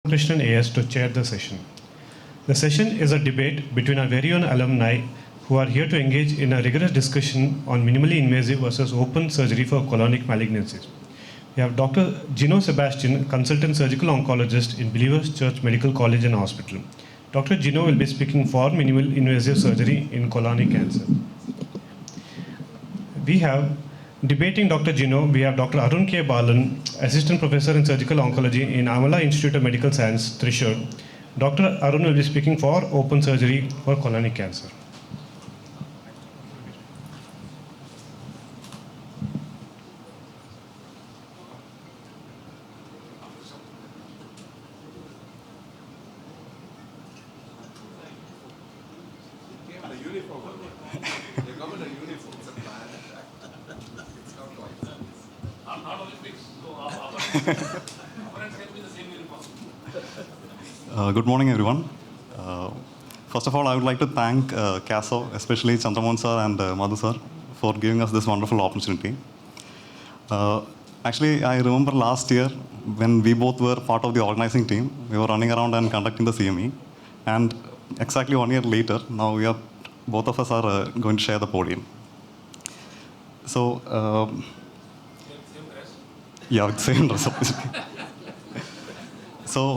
Krishnan AS to chair the session. The session is a debate between our very own alumni who are here to engage in a rigorous discussion on minimally invasive versus open surgery for colonic malignancies. We have Dr. Jino Sebastianl, consultant surgical oncologist in Believers Church Medical College and Hospital. Dr. Jino will be speaking for minimal invasive surgery in colonic cancer. We have debating Dr. Jino, we have Dr. Arun Balan, Assistant Professor in Surgical Oncology in Amala Institute of Medical Science, Thrissur. Dr. Arun will be speaking for open surgery for colonic cancer. Good morning, everyone. First of all, I would like to thank CASO, especially Chandramohan sir and Madhu sir, for giving us this wonderful opportunity. Actually, I remember last year when we both were part of the organizing team, we were running around and conducting the CME. And exactly 1 year later, now both of us are going to share the podium. So, yeah, with same dress. So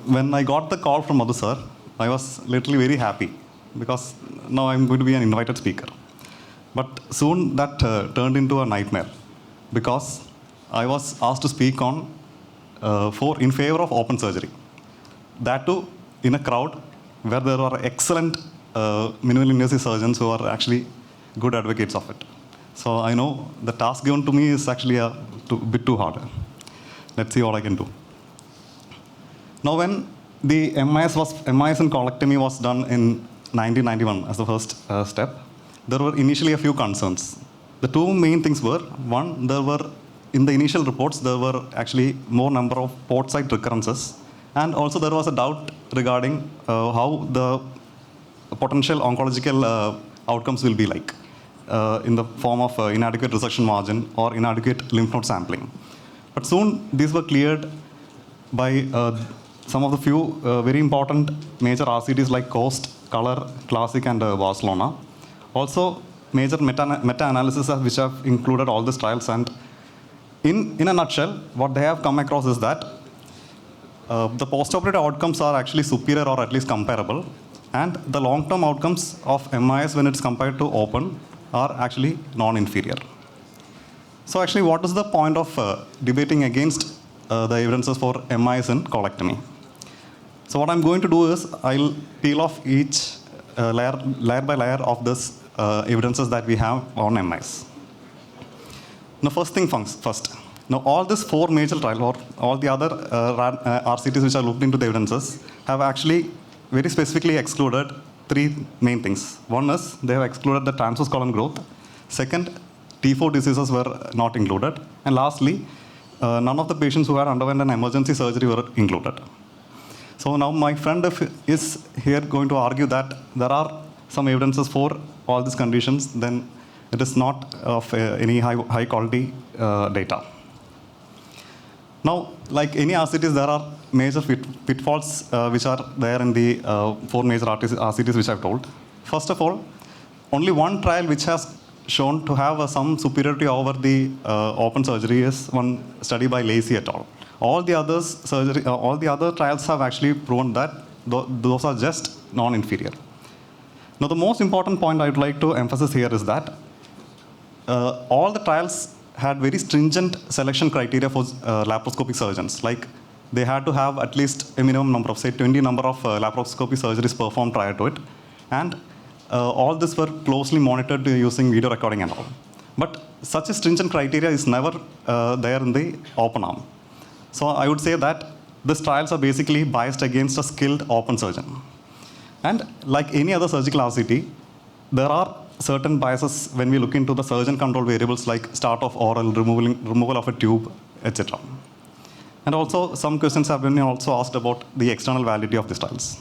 when I got the call from Madhu sir, I was literally very happy because now I'm going to be an invited speaker. But soon that turned into a nightmare because I was asked to speak on in favor of open surgery. That too in a crowd where there are excellent minimally invasive surgeons who are actually good advocates of it. So I know the task given to me is actually a bit too hard. Let's see what I can do. Now, when the MIS in colectomy was done in 1991 as the first step, there were initially a few concerns. The two main things were, one, in the initial reports, there were actually more number of port site recurrences. And also there was a doubt regarding how the potential oncological outcomes will be like in the form of inadequate resection margin or inadequate lymph node sampling. But soon these were cleared by some of the few very important major RCTs like COAST, COLOR, Classic, and Barcelona. Also, major meta-analysis which have included all these trials. And in a nutshell, what they have come across is that the postoperative outcomes are actually superior or at least comparable. And the long-term outcomes of MIS when it's compared to open are actually non-inferior. So actually, what is the point of debating against the evidences for MIS in colectomy? So what I'm going to do is I'll peel off each layer by layer of this evidences that we have on MIS. Now, first thing first. Now, all these four major trials or all the other RCTs which are looked into the evidences have actually very specifically excluded three main things. One is they have excluded the transverse colon growth. Second, T4 diseases were not included. And lastly, none of the patients who had underwent an emergency surgery were included. So now my friend is here going to argue that there are some evidences for all these conditions, then it is not of any high quality data. Now, like any RCTs, there are major pitfalls which are there in the four major RCTs which I've told. First of all, only one trial which has shown to have some superiority over the open surgery is one study by Lacey et al. All the other trials have actually proven that those are just non-inferior. Now, the most important point I would like to emphasize here is that all the trials had very stringent selection criteria for laparoscopic surgeons. Like they had to have at least a minimum number of, say, 20 number of laparoscopy surgeries performed prior to it. And all this were closely monitored using video recording and all. But such a stringent criteria is never there in the open arm. So I would say that these trials are basically biased against a skilled open surgeon. And like any other surgical RCT, there are certain biases when we look into the surgeon control variables like start of oral, removal of a tube, etc. And also some questions have been also asked about the external validity of these trials.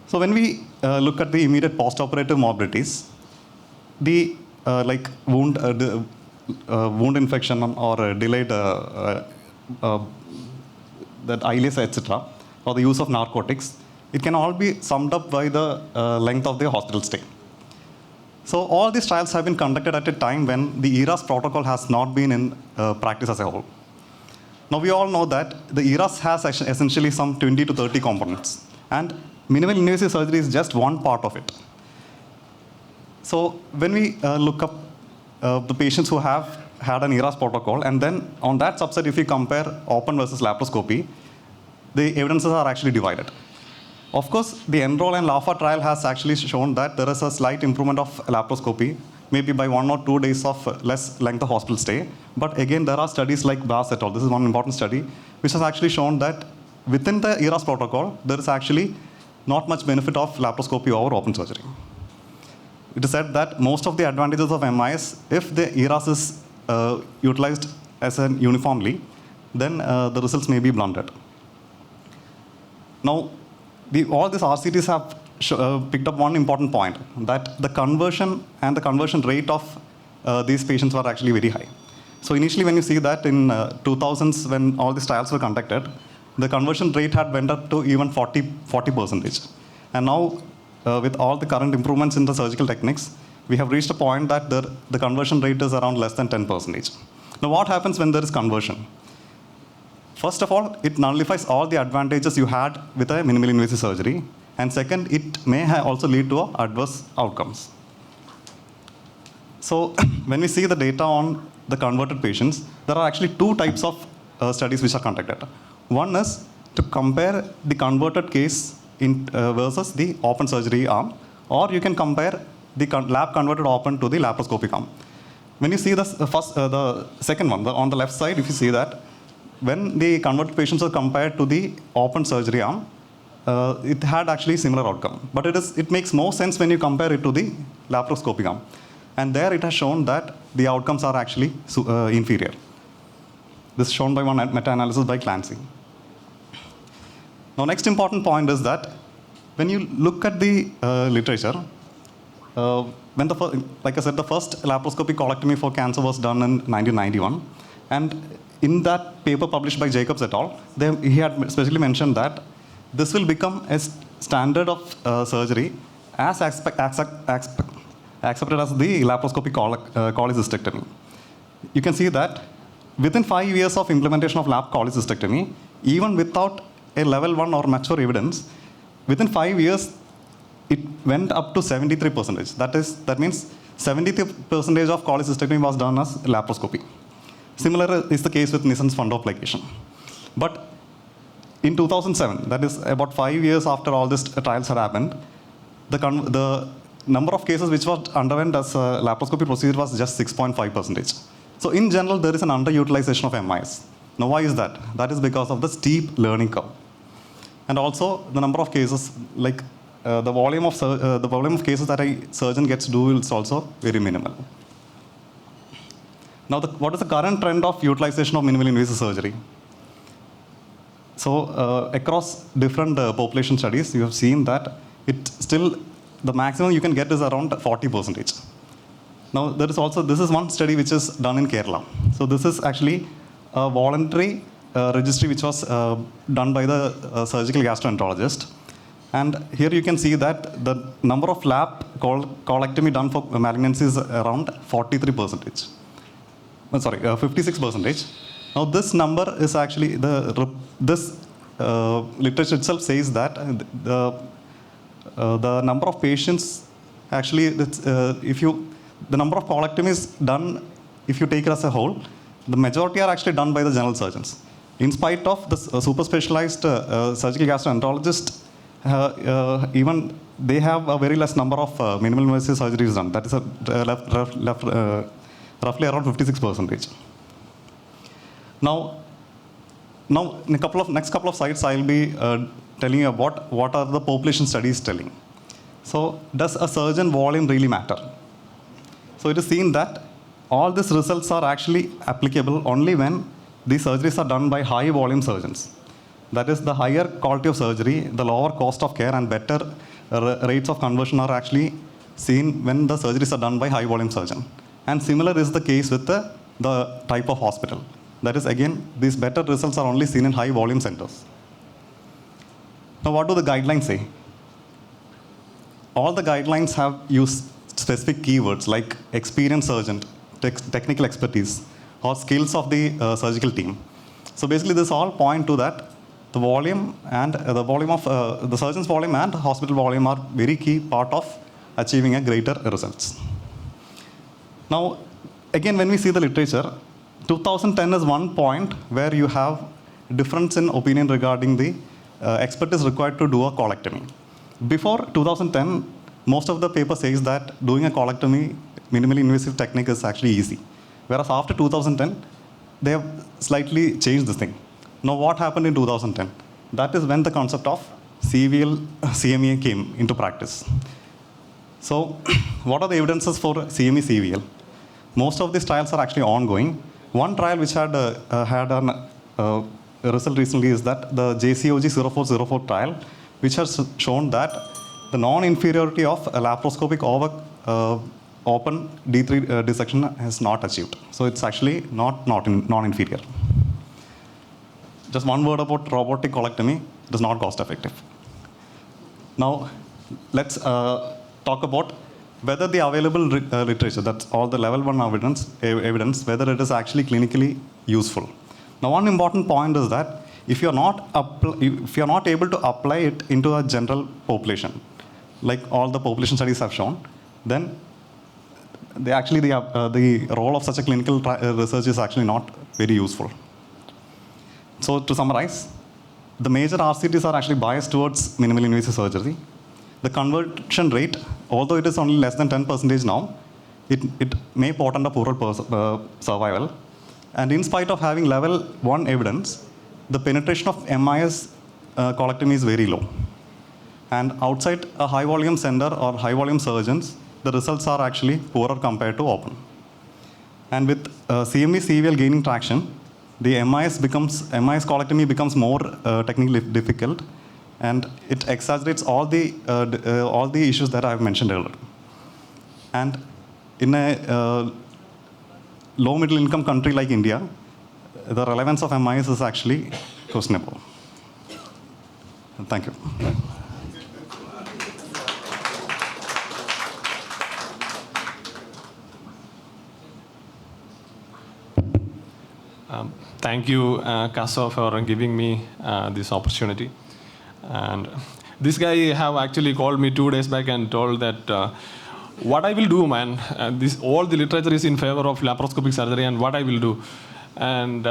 So when we look at the immediate postoperative morbidities, the wound infection or delayed that eyeless, etc., or the use of narcotics, it can all be summed up by the length of the hospital stay. So all these trials have been conducted at a time when the ERAS protocol has not been in practice as a whole. Now we all know that the ERAS has essentially some 20 to 30 components, and minimal invasive surgery is just one part of it. So when we look up the patients who have had an ERAS protocol, and then on that subset, if we compare open versus laparoscopy, the evidences are actually divided. Of course, the Enroll and LAFA trial has actually shown that there is a slight improvement of laparoscopy, maybe by 1 or 2 days of less length of hospital stay. But again, there are studies like BAS et al. This is one important study, which has actually shown that within the ERAS protocol, there is actually not much benefit of laparoscopy over open surgery. It is said that most of the advantages of MIS, if the ERAS is utilized as an uniformly, then the results may be blunted. Now, all these RCTs have picked up one important point, that the conversion and the conversion rate of these patients were actually very high. So initially, when you see that in 2000s, when all these trials were conducted, the conversion rate had went up to even 40%. And now, with all the current improvements in the surgical techniques, we have reached a point that the conversion rate is around less than 10%. Now, what happens when there is conversion? First of all, it nullifies all the advantages you had with a minimally invasive surgery. And second, it may also lead to adverse outcomes. So when we see the data on the converted patients, there are actually two types of studies which are conducted. One is to compare the converted case versus the open surgery arm, or you can compare the lab converted open to the laparoscopic arm. When you see the second one, on the left side, if you see that, when the converted patients are compared to the open surgery arm, it had actually similar outcome. But it makes more sense when you compare it to the laparoscopic arm. And there it has shown that the outcomes are actually inferior. This is shown by one meta-analysis by Clancy. Now, next important point is that when you look at the literature, when like I said, the first laparoscopic colectomy for cancer was done in 1991. And in that paper published by Jacobs et al., he had specifically mentioned that this will become a standard of surgery as accepted as the laparoscopic cholecystectomy. You can see that within 5 years of implementation of lap cholecystectomy, even without a level 1 or mature evidence, within 5 years, it went up to 73%. That means 73% of cholecystectomy was done as laparoscopy. Similar is the case with Nissen's fundoplication. But in 2007, that is about 5 years after all these trials had happened, the number of cases which were underwent as a laparoscopy procedure was just 6.5%. So in general, there is an underutilization of MIS. Now, why is that? That is because of the steep learning curve. And also, the number of cases, like the volume of cases that a surgeon gets to do is also very minimal. Now, what is the current trend of utilization of minimally invasive surgery? So, across different population studies, you have seen that the maximum you can get is around 40%. Now, this is one study which is done in Kerala. So, this is actually a voluntary registry which was done by the surgical gastroenterologist. And here you can see that the number of lap colectomy done for malignancy is around 43%. 56%. Now, this number is actually, this literature itself says that the number of patients, actually, the number of colectomies done, if you take it as a whole, the majority are actually done by the general surgeons. In spite of the super specialized surgical gastroenterologists, even they have a very less number of minimal invasive surgeries done. That is roughly around 56%. Now, in next couple of slides, I'll be telling you about what are the population studies telling. So, does a surgeon volume really matter? So, it is seen that all these results are actually applicable only when these surgeries are done by high volume surgeons. That is, the higher quality of surgery, the lower cost of care, and better rates of conversion are actually seen when the surgeries are done by high volume surgeon. And similar is the case with the type of hospital. That is, again, these better results are only seen in high volume centers. Now, what do the guidelines say? All the guidelines have used specific keywords like experienced surgeon, technical expertise, or skills of the surgical team. So basically, this all point to that the volume and the volume of the surgeon's volume and hospital volume are very key part of achieving a greater results. Now, again, when we see the literature, 2010 is one point where you have difference in opinion regarding the expertise required to do a colectomy. Before 2010, most of the paper says that doing a colectomy, minimally invasive technique is actually easy. Whereas after 2010, they have slightly changed this thing. Now, what happened in 2010? That is when the concept of CVL, CME came into practice. So, what are the evidences for CME, CVL? Most of these trials are actually ongoing. One trial which had a result recently is that the JCOG 0404 trial, which has shown that the non-inferiority of a laparoscopic over open D3 dissection is not achieved. So it's actually not non-inferior. Just one word about robotic colectomy, it is not cost effective. Now, let's talk about whether the available literature, that's all the level 1 evidence, whether it is actually clinically useful. Now, one important point is that if you're not able to apply it into a general population, like all the population studies have shown, then the role of such a clinical research is actually not very useful. So to summarize, the major RCTs are actually biased towards minimally invasive surgery. The conversion rate, although it is only less than 10% now, it may portend a poorer survival. And in spite of having level 1 evidence, the penetration of MIS colectomy is very low. And outside a high volume center or high volume surgeons, the results are actually poorer compared to open. And with CME CVL gaining traction, the MIS colectomy becomes more technically difficult, and it exaggerates all the issues that I have mentioned earlier. And in a low middle income country like India, the relevance of MIS is actually questionable. Thank you. Thank you, Kaso, for giving me this opportunity. And this guy have actually called me 2 days back and told that what I will do, man. All the literature is in favor of laparoscopic surgery, and what I will do. And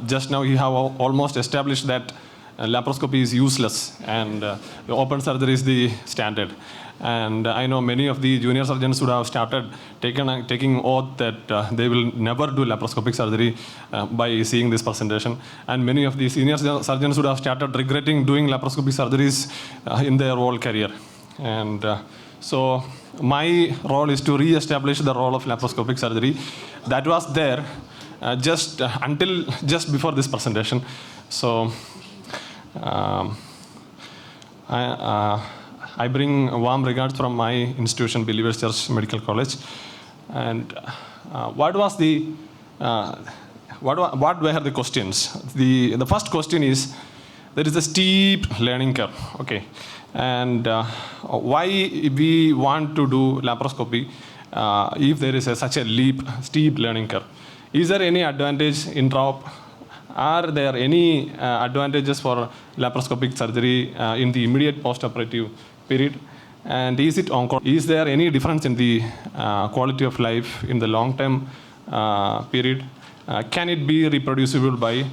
just now he have almost established that laparoscopy is useless, and the open surgery is the standard. And I know many of the junior surgeons would have started taking oath that they will never do laparoscopic surgery by seeing this presentation. And many of the senior surgeons would have started regretting doing laparoscopic surgeries in their whole career. And so my role is to re-establish the role of laparoscopic surgery that was there just before this presentation. So I bring warm regards from my institution, Believers Church Medical College. And what were the questions? The first question is, there is a steep learning curve, okay? And why we want to do laparoscopy if there is such a steep learning curve? Is there any advantage in drop? Are there any advantages for laparoscopic surgery in the immediate post-operative period? And is there any difference in the quality of life in the long-term period? Can it be reproducible by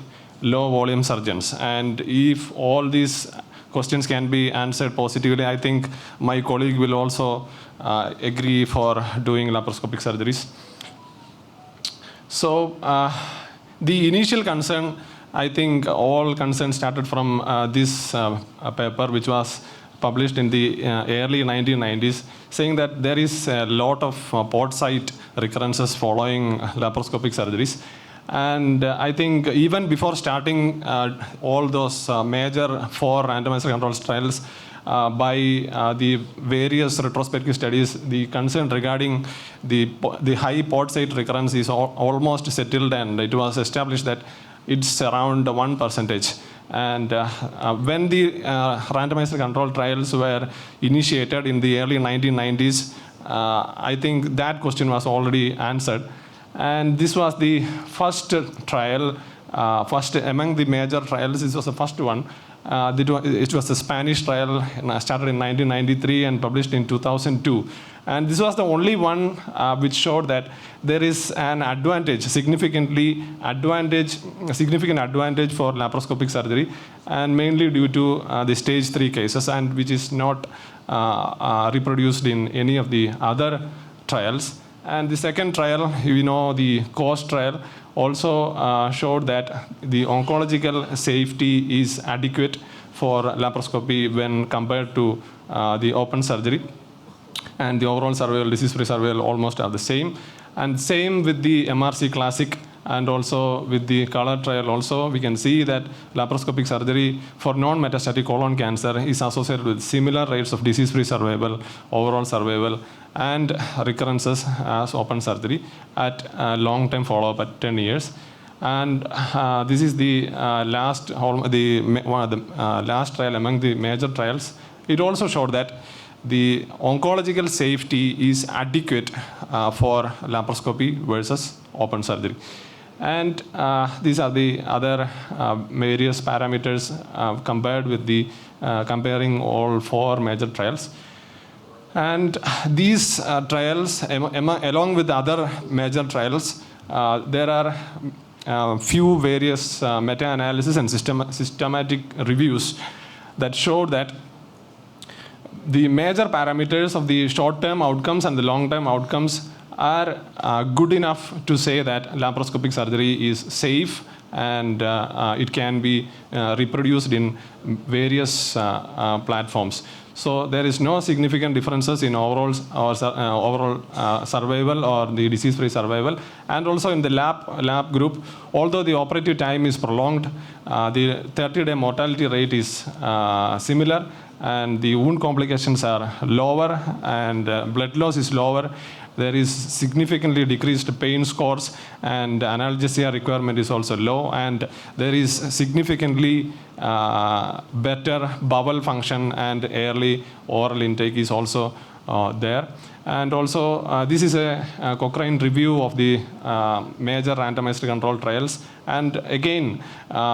low-volume surgeons? And if all these questions can be answered positively, I think my colleague will also agree for doing laparoscopic surgeries. So the initial concern, I think all concerns started from this paper, which was published in the early 1990s, saying that there is a lot of port site recurrences following laparoscopic surgeries. And I think even before starting all those major 4 randomized controlled trials, by the various retrospective studies, the concern regarding the high port site recurrence is almost settled, and it was established that it's around 1%. And when the randomized control trials were initiated in the early 1990s, I think that question was already answered. And this was the first trial, first among the major trials. This was the first one. It was a Spanish trial, started in 1993 and published in 2002. And this was the only one which showed that there is an advantage, significant advantage for laparoscopic surgery, and mainly due to the stage 3 cases, and which is not reproduced in any of the other trials. And the second trial, the COAST trial, also showed that the oncological safety is adequate for laparoscopy when compared to the open surgery. And the overall survival, disease-free survival almost are the same. And same with the MRC Classic, and also with the COLOR trial also, we can see that laparoscopic surgery for non-metastatic colon cancer is associated with similar rates of disease-free survival, overall survival, and recurrences as open surgery at long-term follow-up at 10 years. And this is the last trial among the major trials. It also showed that the oncological safety is adequate for laparoscopy versus open surgery. And these are the other various parameters compared with the comparing all 4 major trials. And these trials, along with other major trials, there are few various meta-analysis and systematic reviews that showed that the major parameters of the short-term outcomes and the long-term outcomes are good enough to say that laparoscopic surgery is safe, and it can be reproduced in various platforms. So there is no significant differences in overall survival or the disease-free survival. And also in the lab group, although the operative time is prolonged, the 30-day mortality rate is similar, and the wound complications are lower, and blood loss is lower. There is significantly decreased pain scores, and analgesia requirement is also low, and there is significantly better bowel function, and early oral intake is also there. And also, this is a Cochrane review of the major randomized control trials, and again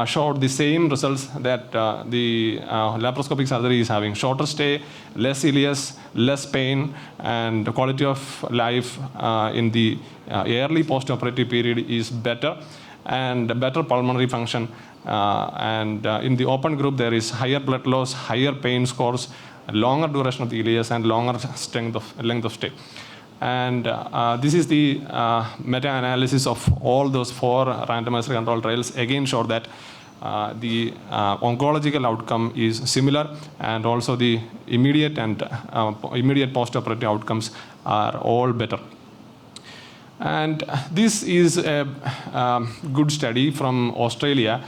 showed the same results, that the laparoscopic surgery is having shorter stay, less ileus, less pain, and the quality of life in the early postoperative period is better, and better pulmonary function. And in the open group, there is higher blood loss, higher pain scores, longer duration of the ileus, and longer length of stay. And this is the meta-analysis of all those 4 randomized control trials. Again showed that the oncological outcome is similar, and also the immediate postoperative outcomes are all better. And this is a good study from Australia,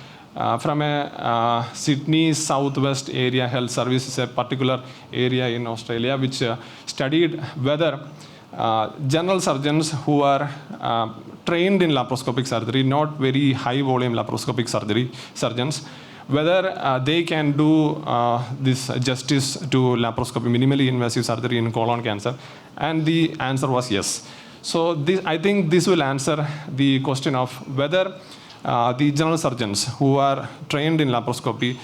from a Sydney Southwest Area Health Service, a particular area in Australia, which studied whether general surgeons who are trained in laparoscopic surgery, not very high volume laparoscopic surgeons, whether they can do this justice to laparoscopy, minimally invasive surgery in colon cancer. And the answer was yes. So I think this will answer the question of whether the general surgeons who are trained in laparoscopy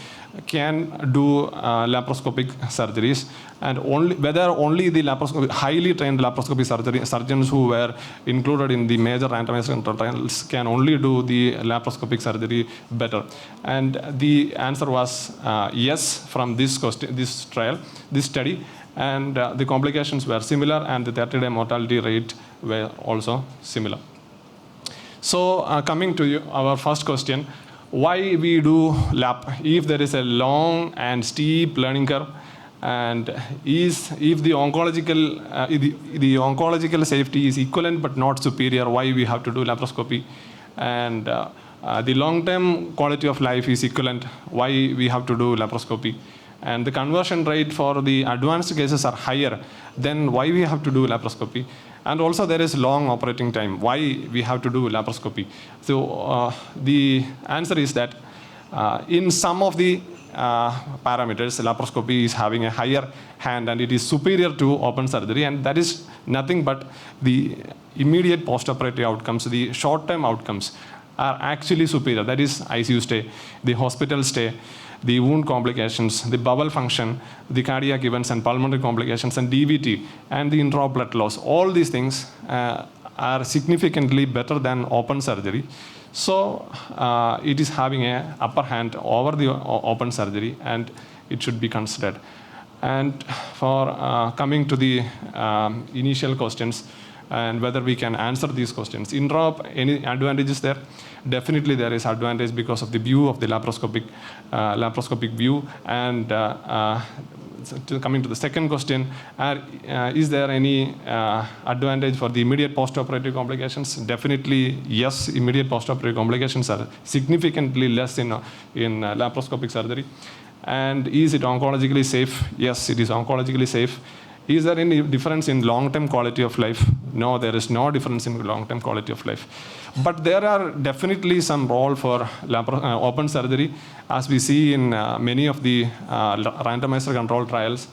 can do laparoscopic surgeries, and whether only the highly trained laparoscopy surgeons who were included in the major randomized control trials can only do the laparoscopic surgery better. And the answer was yes from this study, and the complications were similar, and the 30-day mortality rate were also similar. So coming to our first question, why we do lap if there is a long and steep learning curve, and if the oncological safety is equivalent but not superior, why we have to do laparoscopy, and the long-term quality of life is equivalent, why we have to do laparoscopy, and the conversion rate for the advanced cases are higher, then why we have to do laparoscopy? And also there is long operating time. Why we have to do laparoscopy? So the answer is that in some of the parameters, laparoscopy is having a higher hand and it is superior to open surgery, and that is nothing but the immediate post-operative outcomes, the short-term outcomes are actually superior. That is ICU stay, the hospital stay, the wound complications, the bowel function, the cardiac events and pulmonary complications, and DVT, and the intraop blood loss. All these things are significantly better than open surgery. So it is having an upper hand over the open surgery, and it should be considered. And for coming to the initial questions, and whether we can answer these questions. Intraop, any advantages there? Definitely there is advantage because of the view of the laparoscopic view. And coming to the second question, is there any advantage for the immediate post-operative complications? Definitely yes, immediate post-operative complications are significantly less in laparoscopic surgery. And is it oncologically safe? Yes, it is oncologically safe. Is there any difference in long-term quality of life? No, there is no difference in long-term quality of life. But there are definitely some role for open surgery. As we see in many of the randomized control trials,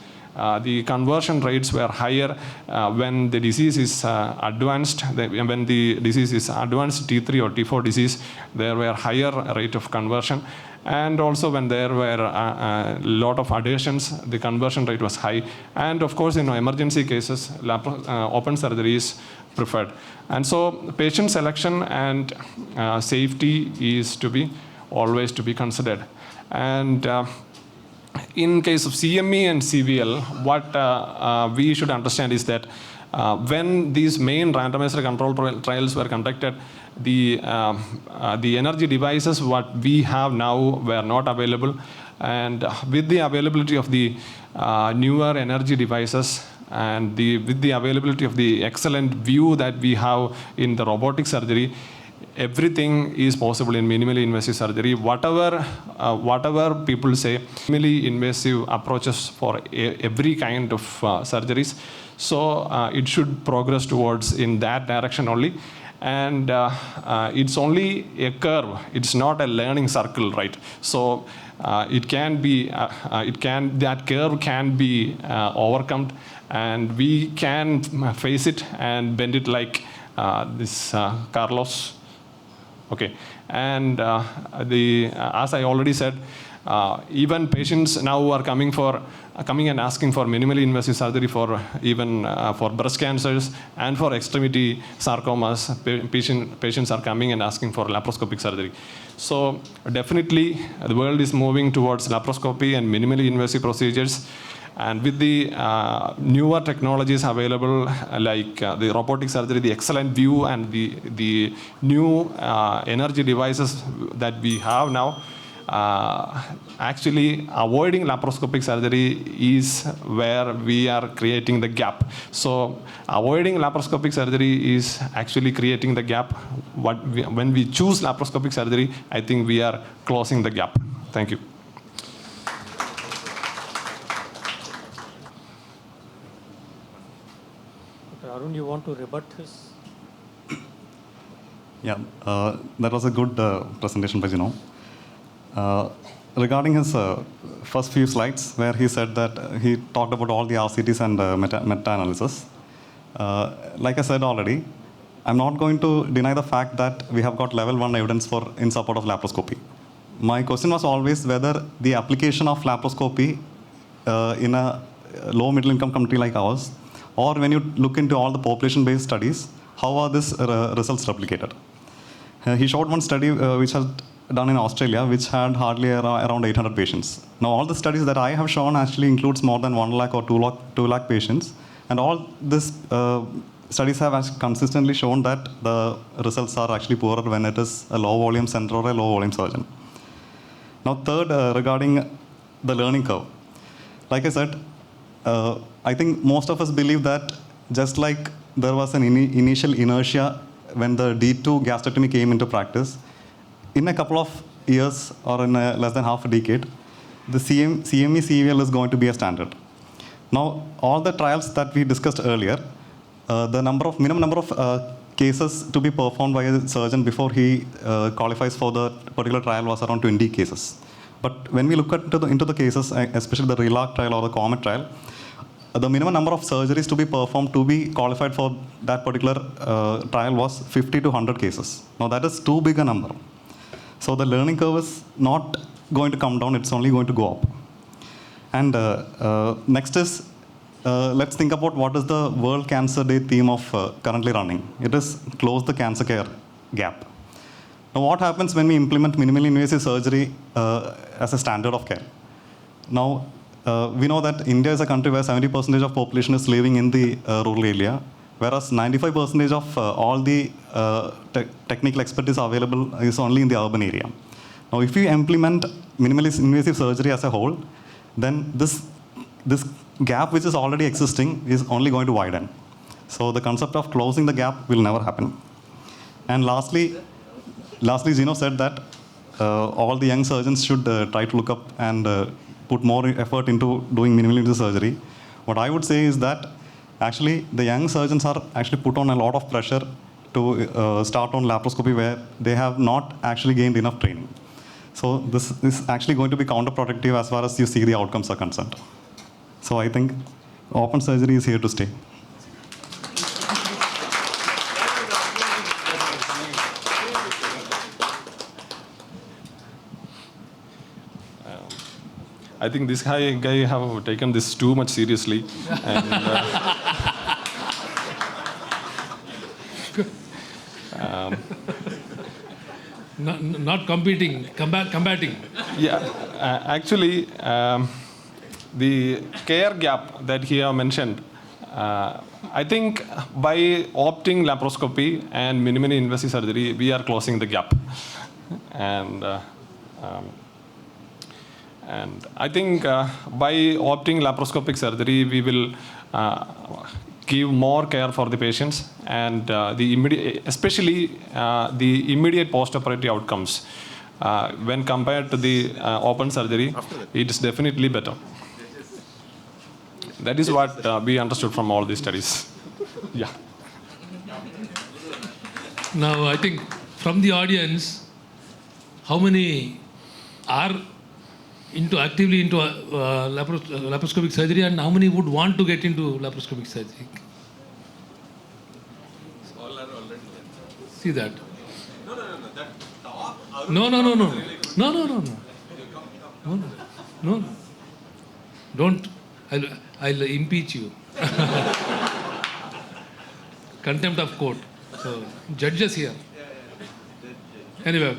the conversion rates were higher when the disease is advanced. When the disease is advanced T3 or T4 disease, there were higher rate of conversion. And also when there were a lot of adhesions, the conversion rate was high. And of course, in emergency cases, open surgery is preferred. And so patient selection and safety is always to be considered. And in case of CME and CVL, what we should understand is that when these main randomized control trials were conducted, the energy devices what we have now were not available, and with the availability of the newer energy devices and with the availability of the excellent view that we have in the robotic surgery, everything is possible in minimally invasive surgery. Whatever people say, minimally invasive approaches for every kind of surgeries. So it should progress towards in that direction only. And it's only a curve. It's not a learning circle, right? So it can be, that curve can be overcome, and we can face it and bend it like this Carlos. Okay, and as I already said, even patients now are coming and asking for minimally invasive surgery for even for breast cancers and for extremity sarcomas. Patients are coming and asking for laparoscopic surgery. So definitely the world is moving towards laparoscopy and minimally invasive procedures. And with the newer technologies available, like the robotic surgery, the excellent view, and the new energy devices that we have now, actually avoiding laparoscopic surgery is where we are creating the gap. So avoiding laparoscopic surgery is actually creating the gap. When we choose laparoscopic surgery, I think we are closing the gap. Thank you. Arun, you want to rebut his? Yeah, that was a good presentation by Jino. Regarding his first few slides, where he said that he talked about all the RCTs and meta-analysis. Like I said already, I'm not going to deny the fact that we have got level 1 evidence in support of laparoscopy. My question was always whether the application of laparoscopy in a low middle income country like ours, or when you look into all the population-based studies, how are these results replicated? He showed one study which was done in Australia, which had hardly around 800 patients. Now, all the studies that I have shown actually includes more than 1 lakh or 2 lakh patients. And all these studies have consistently shown that the results are actually poorer when it is a low-volume center or a low-volume surgeon. Now, third, regarding the learning curve. Like I said, I think most of us believe that just like there was an initial inertia when the D2 gastrectomy came into practice, in a couple of years or in less than half a decade, the CME CVL is going to be a standard. Now, all the trials that we discussed earlier, the minimum number of cases to be performed by a surgeon before he qualifies for the particular trial was around 20 cases. But when we look into the cases, especially the RELAC trial or the COMET trial, the minimum number of surgeries to be performed to be qualified for that particular trial was 50 to 100 cases. Now, that is too big a number. So the learning curve is not going to come down, it's only going to go up. And next is, let's think about what is the World Cancer Day theme of currently running. It is close the cancer care gap. Now, what happens when we implement minimally invasive surgery as a standard of care? Now, we know that India is a country where 70% of population is living in the rural area, whereas 95% of all the technical expertise available is only in the urban area. Now, if we implement minimally invasive surgery as a whole, then this gap which is already existing is only going to widen. So the concept of closing the gap will never happen. And lastly, Jino said that all the young surgeons should try to look up and put more effort into doing minimally invasive surgery. What I would say is that actually the young surgeons are actually put on a lot of pressure to start on laparoscopy where they have not actually gained enough training. So this is actually going to be counterproductive as far as you see the outcomes are concerned. So I think open surgery is here to stay. I think this guy have taken this too much seriously. And, not competing, combating. Yeah, actually, the care gap that he have mentioned, I think by opting laparoscopy and minimally invasive surgery, we are closing the gap. And I think by opting laparoscopic surgery, we will give more care for the patients and especially the immediate post-operative outcomes. When compared to the open surgery, it is definitely better. That is what we understood from all these studies. Yeah. Now, I think from the audience, how many are actively into laparoscopic surgery, and how many would want to get into laparoscopic surgery? All are already there. See that? No. Don't. I'll impeach you. Contempt of court. So, judges here. Anyway,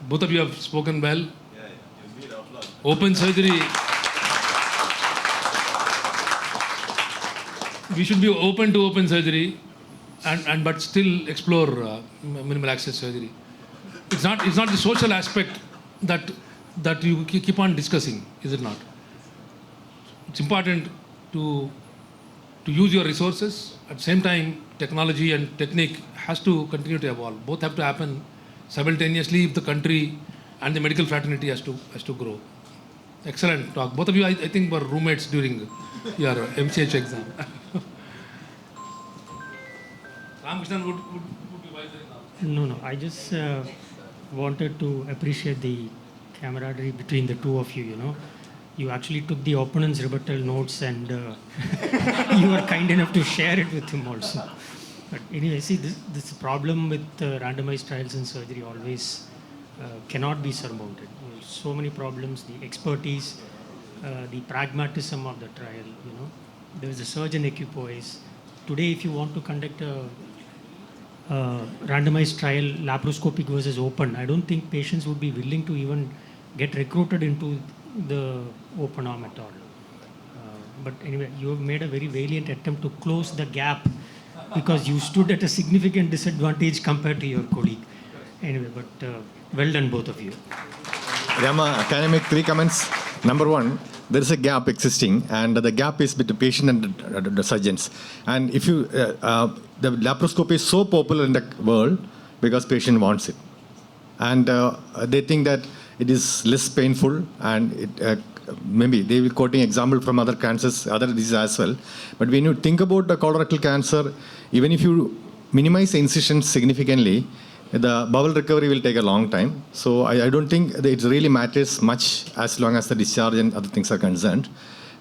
both of you have spoken well. Open surgery. We should be open to open surgery, but still explore minimal access surgery. It's not the social aspect that you keep on discussing, is it not? It's important to use your resources. At the same time, technology and technique has to continue to evolve. Both have to happen simultaneously if the country and the medical fraternity has to grow. Excellent talk. Both of you, I think, were roommates during your MCH exam. Ramakrishnan, would you wiser now? No. I just wanted to appreciate the camaraderie between the two of you, you know. You actually took the opponent's rebuttal notes and you were kind enough to share it with him also. But anyway, see, this problem with randomized trials in surgery always cannot be surmounted. So many problems, the expertise, the pragmatism of the trial, you know. There is a surgeon equipoise. Today, if you want to conduct a randomized trial, laparoscopic versus open, I don't think patients would be willing to even get recruited into the open arm at all. But anyway, you have made a very valiant attempt to close the gap because you stood at a significant disadvantage compared to your colleague. Anyway, but well done, both of you. Rama, can I make 3 comments? Number 1, there is a gap existing, and the gap is between patient and the surgeons. And if you, the laparoscopy is so popular in the world because patient wants it. And they think that it is less painful, and maybe they will quoting example from other cancers, other diseases as well. But when you think about the colorectal cancer, even if you minimize the incisions significantly, the bowel recovery will take a long time. So I don't think that it really matters much as long as the discharge and other things are concerned.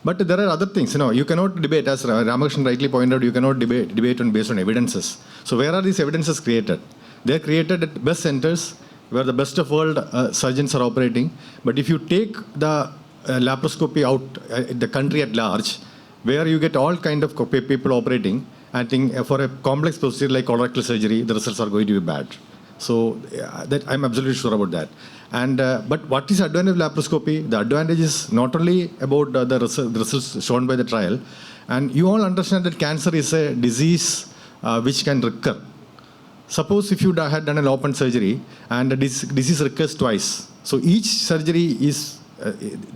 But there are other things, you cannot debate, as Ramakrishnan rightly pointed out, you cannot debate based on evidences. So where are these evidences created? They are created at best centers where the best of world surgeons are operating. But if you take the laparoscopy out the country at large, where you get all kind of people operating, I think for a complex procedure like colorectal surgery, the results are going to be bad. So that I'm absolutely sure about that. And but what is advantage of laparoscopy? The advantage is not only about the results shown by the trial, and you all understand that cancer is a disease which can recur. Suppose if you had done an open surgery and the disease recurs twice, so each surgery is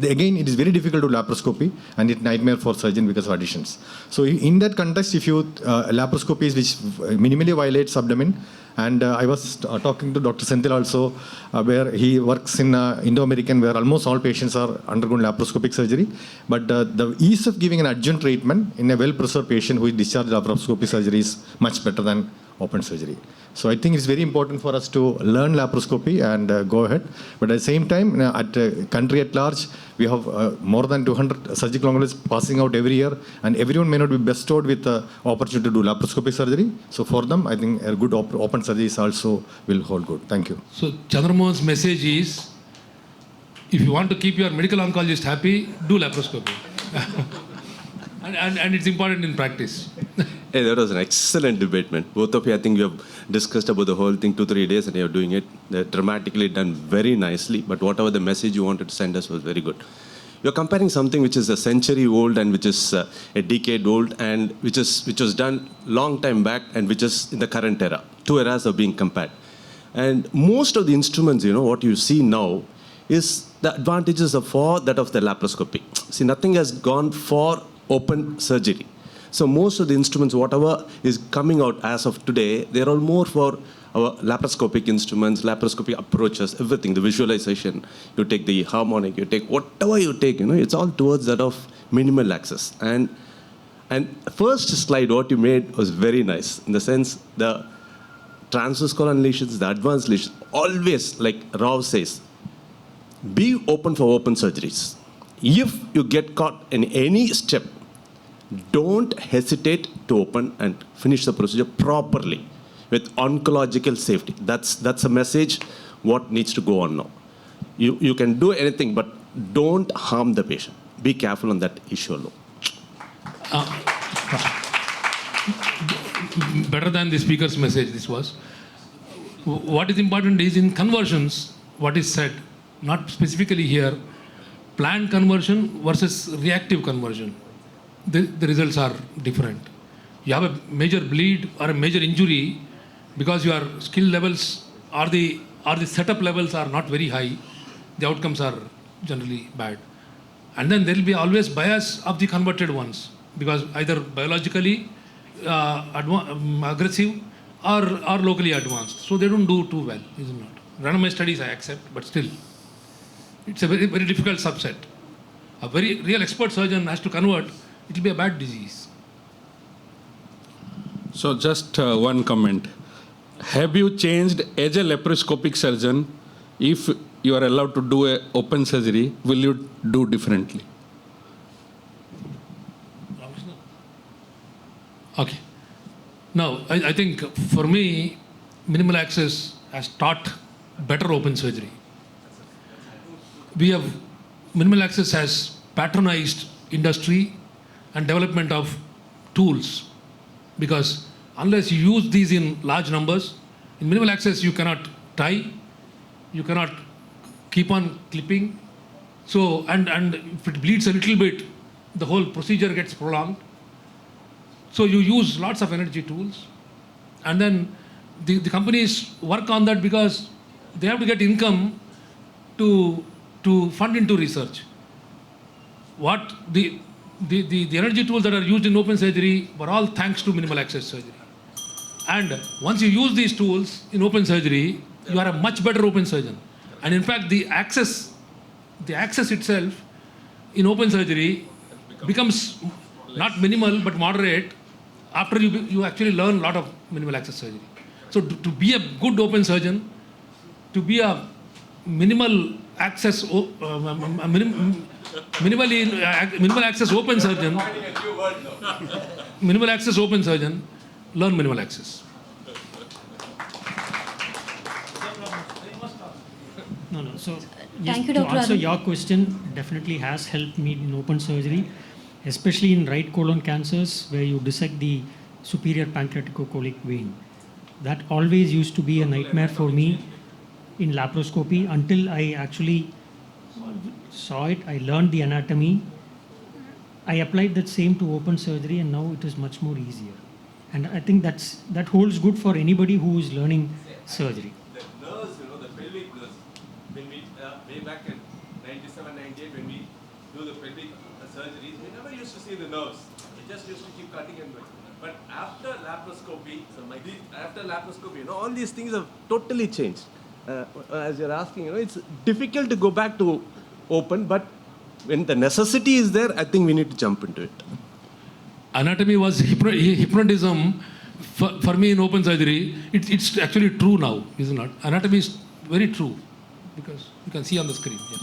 again, it is very difficult to laparoscopy, and it's nightmare for surgeon because of additions. So in that context, if you laparoscopies which minimally violates abdomen, and I was talking to Dr. Senthil also, where he works in Indo-American, where almost all patients are undergoing laparoscopic surgery. But the ease of giving an adjunct treatment in a well-preserved patient who is discharged laparoscopy surgery is much better than open surgery. So I think it's very important for us to learn laparoscopy and go ahead. But at the same time, at country at large, we have more than 200 surgical oncologists passing out every year, and everyone may not be bestowed with the opportunity to do laparoscopic surgery. So for them, I think a good open surgery is also will hold good. Thank you. So Chandramohan's message is, if you want to keep your medical oncologist happy, do laparoscopy. and it's important in practice. Hey, that was an excellent debate, man. Both of you, I think you have discussed about the whole thing 2-3 days, and you're doing it. They're dramatically done very nicely, but whatever the message you wanted to send us was very good. You're comparing something which is a century old and which is a decade old, and which was done long time back and which is in the current era. Two eras are being compared. And most of the instruments, what you see now is the advantages of that of the laparoscopy. See, nothing has gone for open surgery. So most of the instruments, whatever is coming out as of today, they're all more for our laparoscopic instruments, laparoscopic approaches, everything, the visualization. You take the harmonic, you take whatever you take, it's all towards that of minimal access. And first slide, what you made was very nice, in the sense the transverse colon lesions, the advanced lesions, always, like Rao says, be open for open surgeries. If you get caught in any step, don't hesitate to open and finish the procedure properly with oncological safety. That's a message what needs to go on now. You can do anything, but don't harm the patient. Be careful on that issue alone. Better than the speaker's message, this was. What is important is in conversions, what is said, not specifically here, planned conversion versus reactive conversion. The results are different. You have a major bleed or a major injury because your skill levels or the setup levels are not very high. The outcomes are generally bad. And then there will be always bias of the converted ones because either biologically aggressive or locally advanced. So they don't do too well, is it not? Randomized studies I accept, but still, it's a very, very difficult subset. A very real expert surgeon has to convert. It will be a bad disease. So just one comment. Have you changed as a laparoscopic surgeon, if you are allowed to do an open surgery, will you do differently? Okay. Now, I think for me, minimal access has taught better open surgery. Minimal access has patronized industry and development of tools, because unless you use these in large numbers, in minimal access you cannot tie, you cannot keep on clipping. So, and if it bleeds a little bit, the whole procedure gets prolonged. So you use lots of energy tools, and then the companies work on that because they have to get income to fund into research. What the energy tools that are used in open surgery were all thanks to minimal access surgery. And once you use these tools in open surgery, you are a much better open surgeon. And in fact, the access itself in open surgery becomes not minimal but moderate after you actually learn a lot of minimal access surgery. So to be a good open surgeon, to be a minimal access minimal access open surgeon, learn minimal access. No. So, Thank yes, you, to Dr. answer Arun. your question, definitely has helped me in open surgery, especially in right colon cancers where you dissect the superior pancreaticocholic vein. That always used to be a nightmare for me in laparoscopy until I actually saw it. I learned the anatomy. I applied that same to open surgery, and now it is much more easier. And I think that holds good for anybody who is learning surgery. The nerves, the pelvic nerves, when we, way back in 97, 98, when we do the pelvic surgeries, we never used to see the nerves. We just used to keep cutting and going. But after laparoscopy, all these things have totally changed. As you're asking, it's difficult to go back to open, but when the necessity is there, I think we need to jump into it. Anatomy was hypnotism for me in open surgery. It's actually true now, isn't it? Anatomy is very true because you can see on the screen. Yeah.